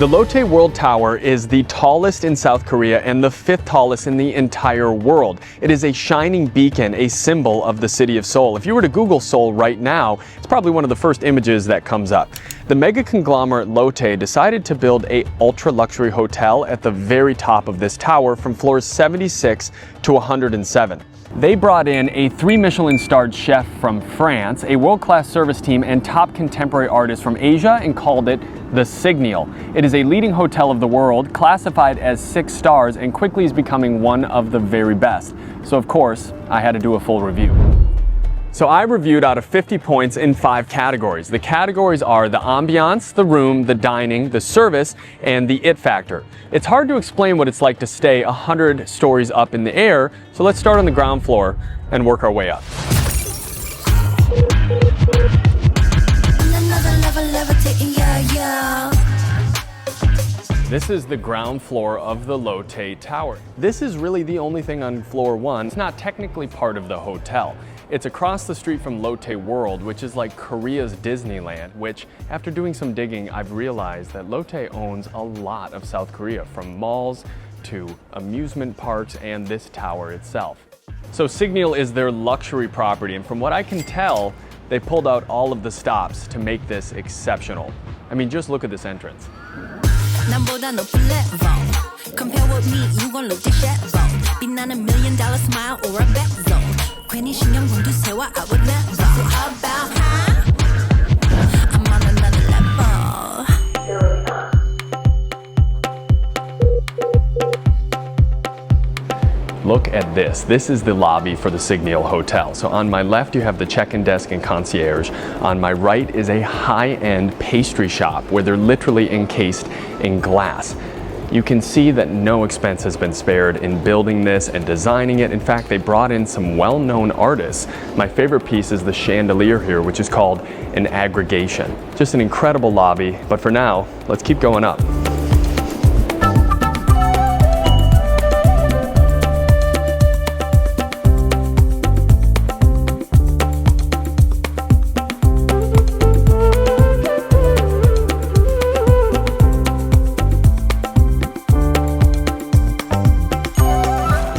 The LOTTE World Tower is the tallest in South Korea and the 5th tallest in the entire world. It is a shining beacon, a symbol of the city of Seoul. If you were to Google Seoul right now, it's probably one of the first images that comes up. The mega conglomerate LOTTE decided to build a ultra-luxury hotel at the very top of this tower from floors 76 to 107. They brought in a 3 Michelin-starred chef from France, a world-class service team, and top contemporary artists from Asia, and called it the Signiel. It is a leading hotel of the world, classified as 6 stars, and quickly is becoming one of the very best. So of course, I had to do a full review. So I reviewed out of 50 points in 5 categories. The categories are the ambiance, the room, the dining, the service, and the it factor. It's hard to explain what it's like to stay 100 stories up in the air, so let's start on the ground floor and work our way up. This is the ground floor of the LOTTE Tower. This is really the only thing on floor 1. It's not technically part of the hotel. It's across the street from Lotte World, which is like Korea's Disneyland, which, after doing some digging, I've realized that Lotte owns a lot of South Korea, from malls to amusement parks and this tower itself. So Signiel is their luxury property, and from what I can tell, they pulled out all of the stops to make this exceptional. I mean, just look at this entrance. Compare with me, you gon' look disheveled. 빛나는 $1 million smile or a bet zone. 괜히 신경 좀 두세워, I would never. So about I'm on another level. Look at this. This is the lobby for the Signiel Hotel. So on my left, you have the check-in desk and concierge. On my right is a high-end pastry shop where they're literally encased in glass. You can see that no expense has been spared in building this and designing it. In fact, they brought in some well-known artists. My favorite piece is the chandelier here, which is called an aggregation. Just an incredible lobby, but for now, let's keep going up.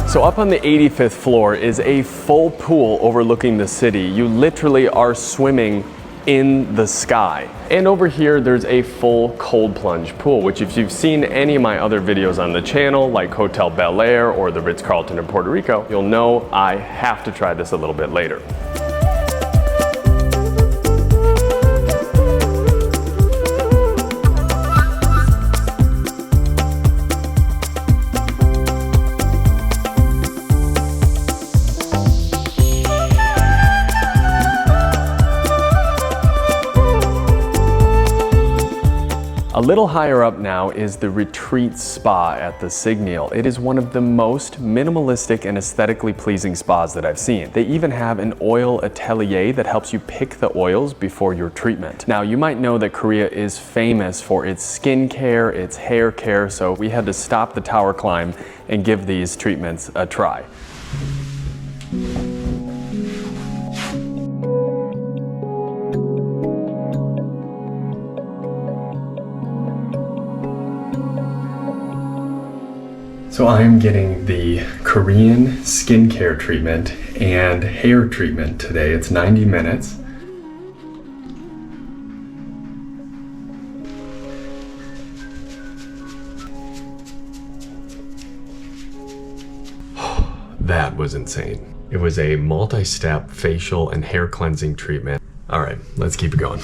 So up on the 85th floor is a full pool overlooking the city. You literally are swimming in the sky. And over here, there's a full cold plunge pool, which if you've seen any of my other videos on the channel, like Hotel Bel Air or the Ritz-Carlton in Puerto Rico, you'll know I have to try this a little bit later. A little higher up now is the retreat spa at the Signiel. It is one of the most minimalistic and aesthetically pleasing spas that I've seen. They even have an oil atelier that helps you pick the oils before your treatment. Now, you might know that Korea is famous for its skin care, its hair care, so we had to stop the tower climb and give these treatments a try. So I'm getting the Korean skincare treatment and hair treatment today. It's 90 minutes. That was insane. It was a multi-step facial and hair cleansing treatment. All right, let's keep it going.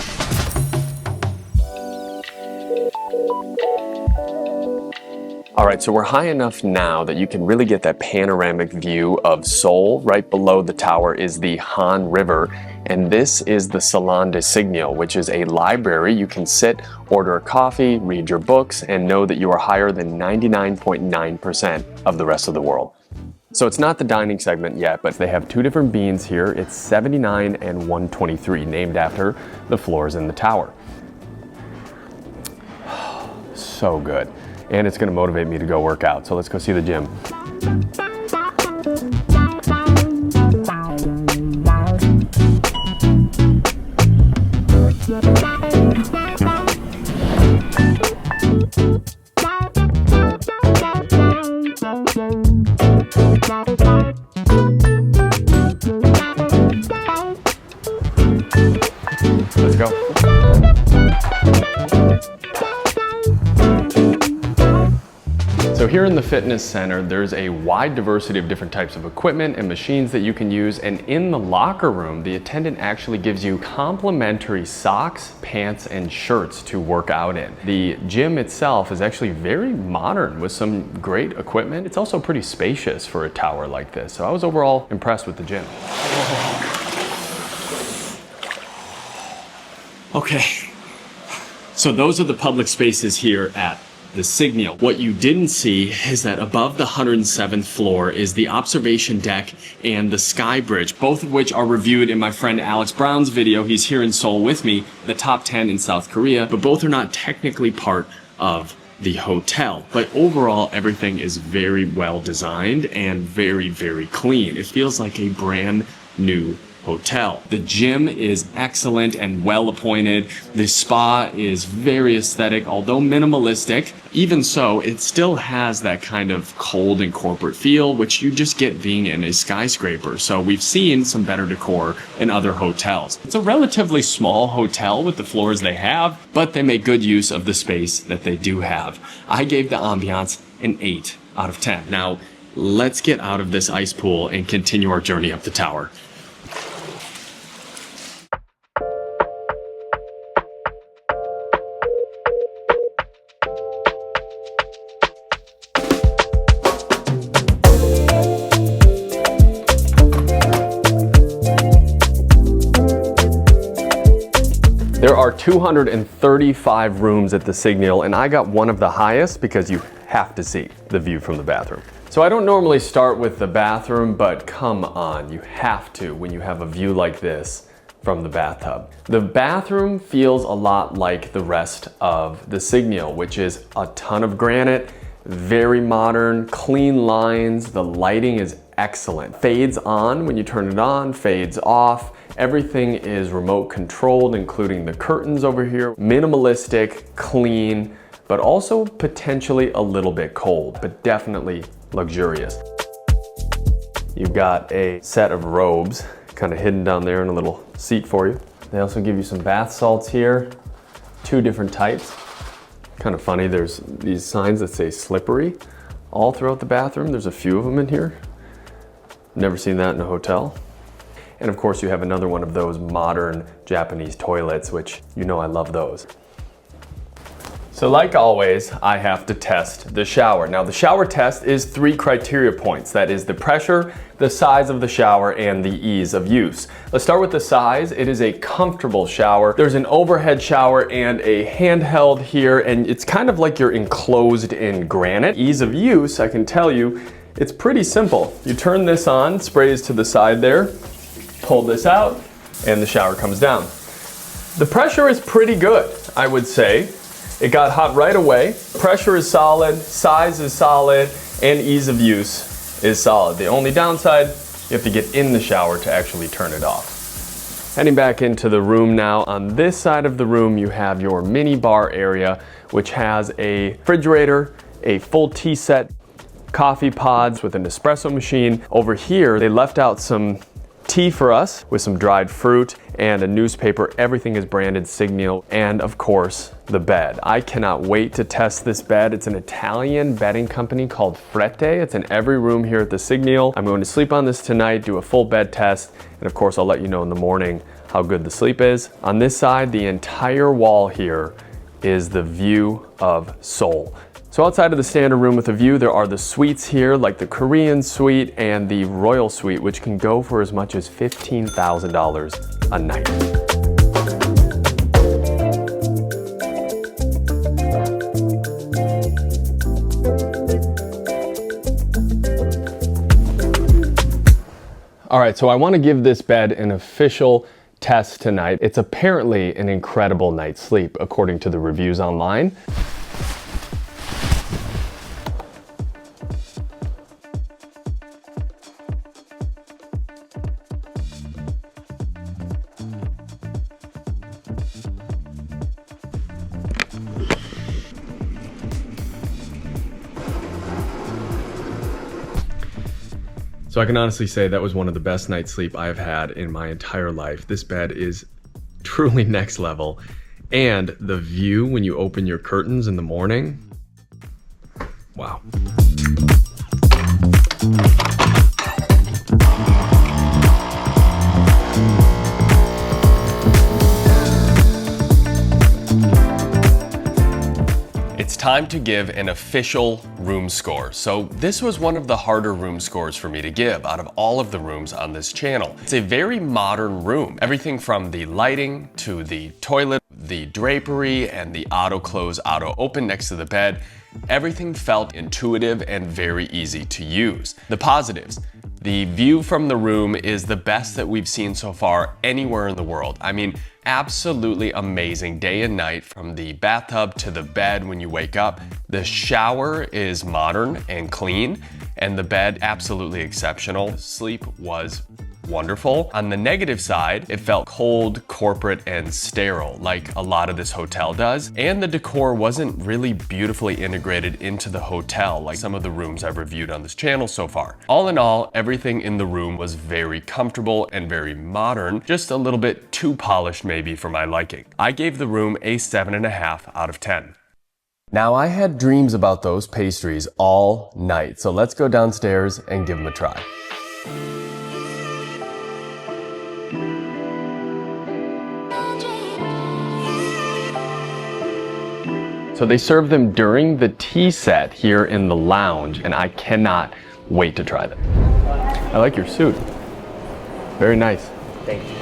All right, so we're high enough now that you can really get that panoramic view of Seoul. Right below the tower is the Han River, and this is the Salon de Signiel, which is a library. You can sit, order a coffee, read your books, and know that you are higher than 99.9% of the rest of the world. So it's not the dining segment yet, but they have 2 different beans here. It's 79 and 123, named after the floors in the tower. So good. And it's gonna motivate me to go work out. So let's go see the gym. here in the fitness center, there's a wide diversity of different types of equipment and machines that you can use. And in the locker room, the attendant actually gives you complimentary socks, pants, and shirts to work out in. The gym itself is actually very modern with some great equipment. It's also pretty spacious for a tower like this. So I was overall impressed with the gym. Okay, so those are the public spaces here at the Signiel. What you didn't see is that above the 107th floor is the observation deck and the sky bridge, both of which are reviewed in my friend Alex Brown's video. He's here in Seoul with me, the top 10 in South Korea, but both are not technically part of the hotel. But overall, everything is very well designed and very, very clean. It feels like a brand new hotel. The gym is excellent and well appointed. The spa is very aesthetic, although minimalistic. Even so, it still has that kind of cold and corporate feel, which you just get being in a skyscraper. So we've seen some better decor in other hotels. It's a relatively small hotel with the floors they have, but they make good use of the space that they do have. I gave the ambiance an 8 out of 10. Now, let's get out of this ice pool and continue our journey up the tower. There are 235 rooms at the Signiel, and I got one of the highest because you have to see the view from the bathroom. So I don't normally start with the bathroom, but come on, you have to when you have a view like this from the bathtub. The bathroom feels a lot like the rest of the Signiel, which is a ton of granite, very modern, clean lines. The lighting is excellent. Fades on when you turn it on, fades off. Everything is remote controlled, including the curtains over here. Minimalistic, clean, but also potentially a little bit cold, but definitely luxurious. You've got a set of robes kind of hidden down there in a little seat for you. They also give you some bath salts here, 2 different types. Kind of funny, there's these signs that say slippery all throughout the bathroom. There's a few of them in here. Never seen that in a hotel. And of course you have another one of those modern Japanese toilets, which you know I love those. So like always, I have to test the shower. Now the shower test is 3 criteria points. That is the pressure, the size of the shower, and the ease of use. Let's start with the size. It is a comfortable shower. There's an overhead shower and a handheld here, and it's kind of like you're enclosed in granite. Ease of use, I can tell you, it's pretty simple. You turn this on, sprays to the side there, pull this out, and the shower comes down. The pressure is pretty good, I would say. It got hot right away. Pressure is solid, size is solid, and ease of use is solid. The only downside, you have to get in the shower to actually turn it off. Heading back into the room now. On this side of the room, you have your mini bar area, which has a refrigerator, a full tea set, coffee pods with an espresso machine. Over here, they left out some tea for us with some dried fruit and a newspaper. Everything is branded Signiel, and of course the bed. I cannot wait to test this bed. It's an Italian bedding company called Frette. It's in every room here at the Signiel. I'm going to sleep on this tonight, do a full bed test, and of course I'll let you know in the morning how good the sleep is. On this side, the entire wall here is the view of Seoul. So outside of the standard room with a view, there are the suites here, like the Korean suite and the Royal suite, which can go for as much as $15,000 a night. All right, so I want to give this bed an official test tonight. It's apparently an incredible night's sleep, according to the reviews online. So I can honestly say that was one of the best night's sleep I've had in my entire life. This bed is truly next level. And the view when you open your curtains in the morning, wow. It's time to give an official room score. So this was one of the harder room scores for me to give out of all of the rooms on this channel. It's a very modern room. Everything from the lighting to the toilet, the drapery, and the auto close, auto open next to the bed. Everything felt intuitive and very easy to use. The positives. The view from the room is the best that we've seen so far anywhere in the world. I mean, absolutely amazing day and night from the bathtub to the bed when you wake up. The shower is modern and clean, and the bed absolutely exceptional. Sleep was wonderful. On the negative side, it felt cold, corporate, and sterile, like a lot of this hotel does. And the decor wasn't really beautifully integrated into the hotel, like some of the rooms I've reviewed on this channel so far. All in all, everything in the room was very comfortable and very modern, just a little bit too polished maybe for my liking. I gave the room a 7.5 out of 10. Now, I had dreams about those pastries all night, so let's go downstairs and give them a try. So they serve them during the tea set here in the lounge, and I cannot wait to try them. I like your suit. Very nice. Thank you.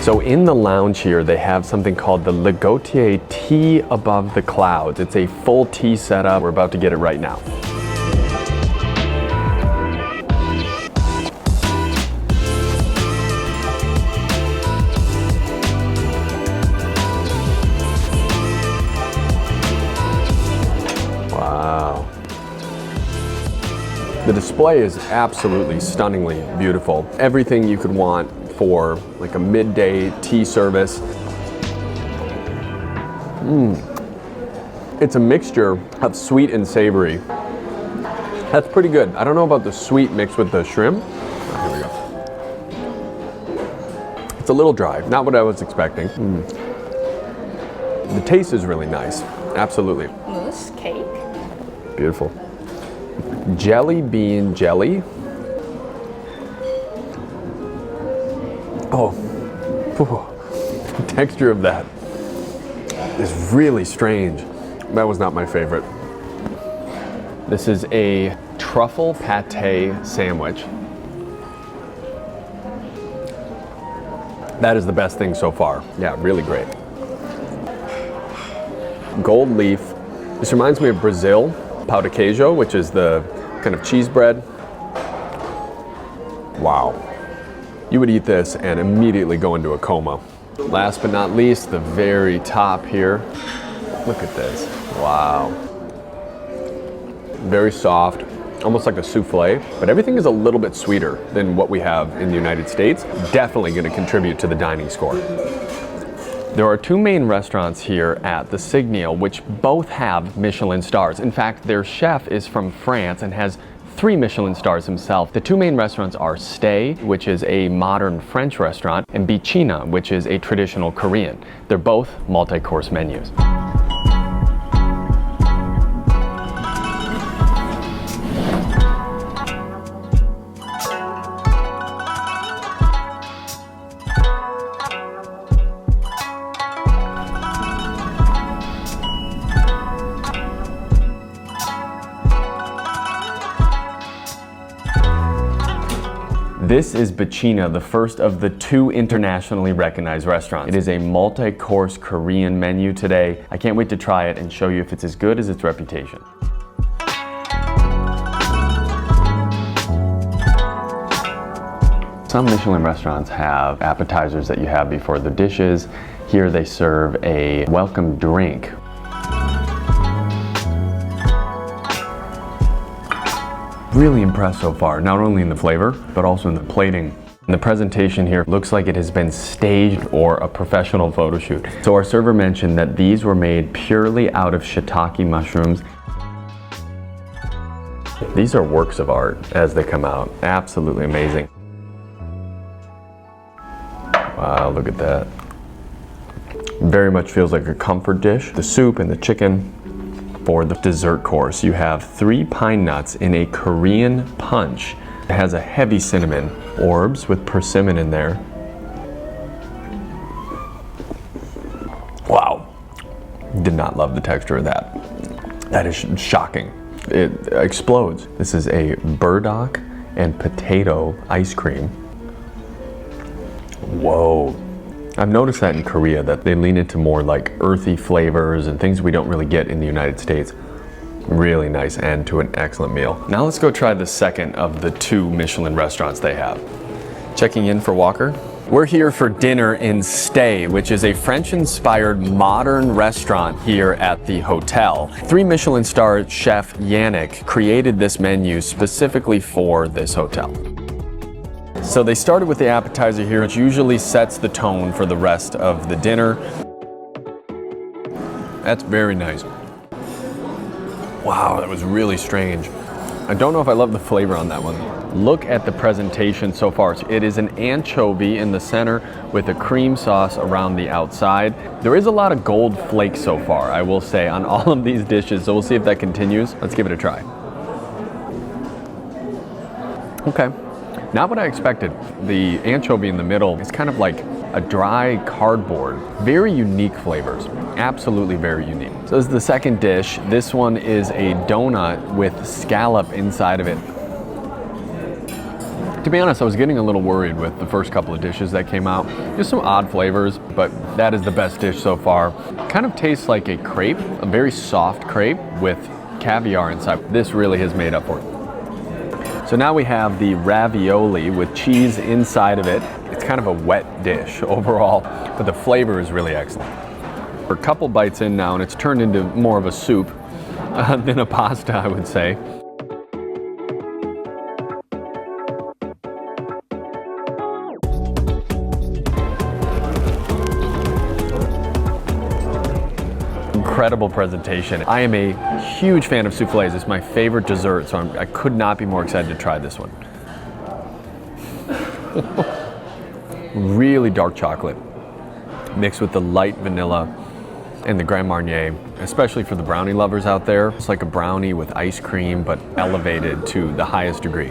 So in the lounge here, they have something called the Gouter Tea Above the Clouds. It's a full tea setup. We're about to get it right now. Wow. The display is absolutely stunningly beautiful. Everything you could want for like a midday tea service. It's a mixture of sweet and savory. That's pretty good. I don't know about the sweet mixed with the shrimp. Here we go. It's a little dry, not what I was expecting. The taste is really nice, absolutely. Mousse cake. Beautiful. Jelly bean jelly. Oh, the texture of that is really strange. That was not my favorite. This is a truffle pate sandwich. That is the best thing so far. Yeah, really great. Gold leaf. This reminds me of Brazil, pão de queijo, which is the kind of cheese bread. Wow. You would eat this and immediately go into a coma. Last but not least, the very top here. Look at this. Wow. Very soft, almost like a souffle, but everything is a little bit sweeter than what we have in the United States. Definitely going to contribute to the dining score. There are two main restaurants here at the Signiel, which both have Michelin stars. In fact, their chef is from France and has 3 Michelin stars himself. The two main restaurants are Stay, which is a modern French restaurant, and Bichina, which is a traditional Korean. They're both multi-course menus. This is Bichina, the first of the 2 internationally recognized restaurants. It is a multi-course Korean menu today. I can't wait to try it and show you if it's as good as its reputation. Some Michelin restaurants have appetizers that you have before the dishes. Here they serve a welcome drink. Really impressed so far, not only in the flavor, but also in the plating. And the presentation here looks like it has been staged or a professional photo shoot. So our server mentioned that these were made purely out of shiitake mushrooms. These are works of art as they come out. Absolutely amazing. Wow, look at that. Very much feels like a comfort dish. The soup and the chicken. For the dessert course, you have 3 pine nuts in a Korean punch. It has a heavy cinnamon, orbs with persimmon in there. Wow. Did not love the texture of that. That is shocking. It explodes. This is a burdock and potato ice cream. Whoa. I've noticed that in Korea that they lean into more like earthy flavors and things we don't really get in the United States. Really nice end to an excellent meal. Now let's go try the second of the 2 Michelin restaurants they have. Checking in for Walker. We're here for dinner in Stay, which is a French-inspired modern restaurant here at the hotel. 3 Michelin star chef Yannick created this menu specifically for this hotel. So they started with the appetizer here, which usually sets the tone for the rest of the dinner. That's very nice. Wow, that was really strange. I don't know if I love the flavor on that one. Look at the presentation so far. It is an anchovy in the center with a cream sauce around the outside. There is a lot of gold flakes so far, I will say, on all of these dishes, so we'll see if that continues. Let's give it a try. Okay. Not what I expected. The anchovy in the middle is kind of like a dry cardboard. Very unique flavors. Absolutely very unique. So this is the second dish. This one is a donut with scallop inside of it. To be honest, I was getting a little worried with the first couple of dishes that came out. Just some odd flavors, but that is the best dish so far. Kind of tastes like a crepe, a very soft crepe with caviar inside. This really has made up for it. So now we have the ravioli with cheese inside of it. It's kind of a wet dish overall, but the flavor is really excellent. We're a couple bites in now and it's turned into more of a soup than a pasta, I would say. Incredible presentation. I am a huge fan of soufflés. It's my favorite dessert, so I could not be more excited to try this one. Really dark chocolate mixed with the light vanilla and the Grand Marnier, especially for the brownie lovers out there. It's like a brownie with ice cream, but elevated to the highest degree.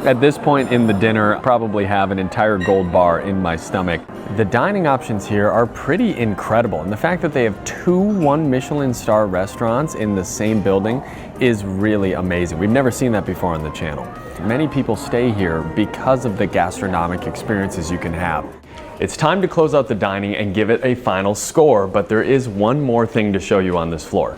At this point in the dinner, I probably have an entire gold bar in my stomach. The dining options here are pretty incredible, and the fact that they have 2 1-Michelin star restaurants in the same building is really amazing. We've never seen that before on the channel. Many people stay here because of the gastronomic experiences you can have. It's time to close out the dining and give it a final score, but there is one more thing to show you on this floor.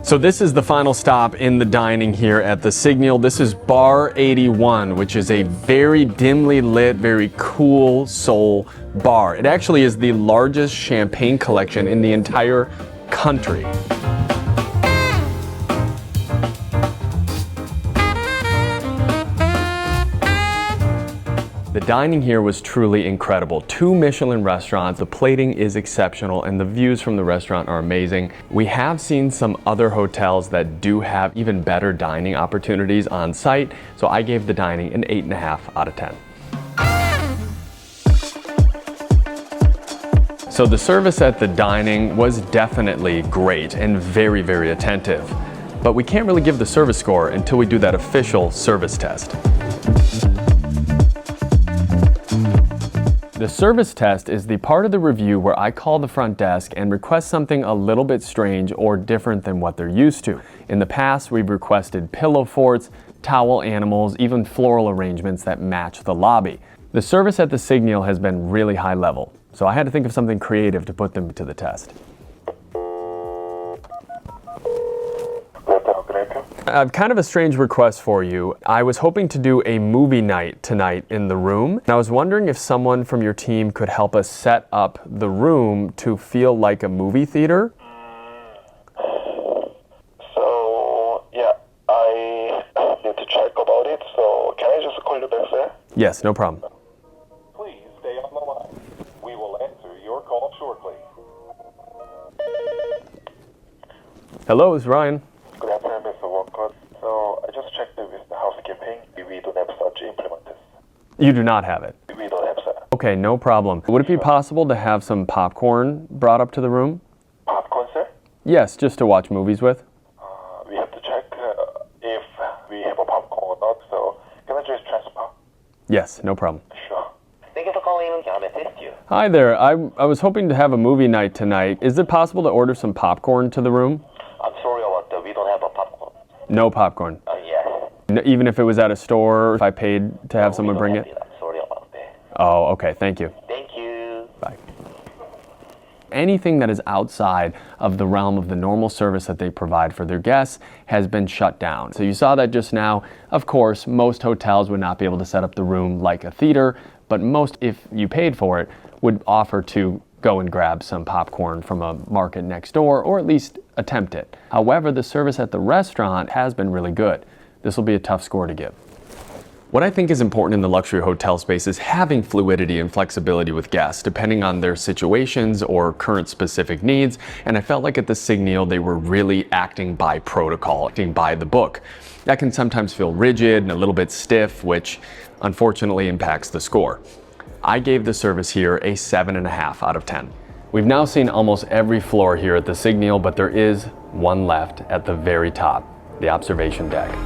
So this is the final stop in the dining here at the Signiel. This is Bar 81, which is a very dimly lit, very cool Seoul bar. It actually is the largest champagne collection in the entire country. The dining here was truly incredible. 2 Michelin restaurants, the plating is exceptional, and the views from the restaurant are amazing. We have seen some other hotels that do have even better dining opportunities on site, so I gave the dining an 8.5 out of 10. So the service at the dining was definitely great and very, very attentive. But we can't really give the service score until we do that official service test. The service test is the part of the review where I call the front desk and request something a little bit strange or different than what they're used to. In the past, we've requested pillow forts, towel animals, even floral arrangements that match the lobby. The service at the Signiel has been really high level, so I had to think of something creative to put them to the test. I've kind of a strange request for you. I was hoping to do a movie night tonight in the room, and I was wondering if someone from your team could help us set up the room to feel like a movie theater. So, yeah, I need to check about it, so can I just call you back, sir? Yes, no problem. Please stay on the line. We will answer your call shortly. Hello, it's Ryan. Good afternoon, Mr. Walker. So, I just checked with the housekeeping. We don't have such implementers. You do not have it. We don't have, sir. Okay, no problem. Would it be possible to have some popcorn brought up to the room? Popcorn, sir? Yes, just to watch movies with. We have to check if we have a popcorn or not, so can I just transfer? Yes, no problem. Sure. Thank you for calling. Can I assist you? Hi there. I was hoping to have a movie night tonight. Is it possible to order some popcorn to the room? I'm sorry about that. We don't have a popcorn. No popcorn. Yes. Even if it was at a store, if I paid to have someone bring it? I'm sorry about that. Oh, okay. Thank you. Thank you. Bye. Anything that is outside of the realm of the normal service that they provide for their guests has been shut down. So you saw that just now. Of course, most hotels would not be able to set up the room like a theater, but most, if you paid for it, would offer to go and grab some popcorn from a market next door, or at least attempt it. However, the service at the restaurant has been really good. This will be a tough score to give. What I think is important in the luxury hotel space is having fluidity and flexibility with guests, depending on their situations or current specific needs. And I felt like at the Signiel, they were really acting by protocol, acting by the book. That can sometimes feel rigid and a little bit stiff, which unfortunately impacts the score. I gave the service here a 7.5 out of 10. We've now seen almost every floor here at the Signiel, but there is one left at the very top, the observation deck.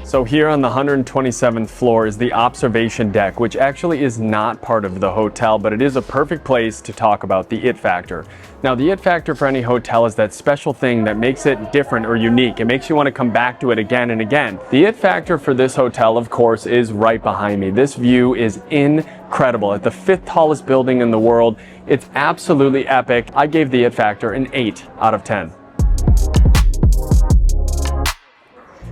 So here on the 127th floor is the observation deck, which actually is not part of the hotel, but it is a perfect place to talk about the it factor. Now, the it factor for any hotel is that special thing that makes it different or unique. It makes you want to come back to it again and again. The it factor for this hotel, of course, is right behind me. This view is incredible. At the 5th tallest building in the world, it's absolutely epic. I gave the it factor an 8 out of 10.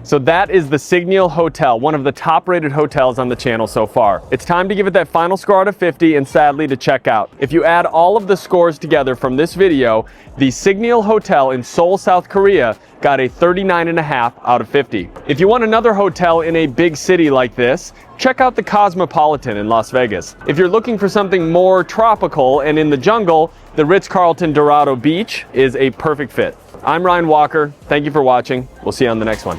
So that is the Signiel Hotel, one of the top-rated hotels on the channel so far. It's time to give it that final score out of 50 and sadly to check out. If you add all of the scores together from this video, the Signiel Hotel in Seoul, South Korea got a 39.5 out of 50. If you want another hotel in a big city like this, check out the Cosmopolitan in Las Vegas. If you're looking for something more tropical and in the jungle, the Ritz-Carlton Dorado Beach is a perfect fit. I'm Ryan Walker. Thank you for watching. We'll see you on the next one.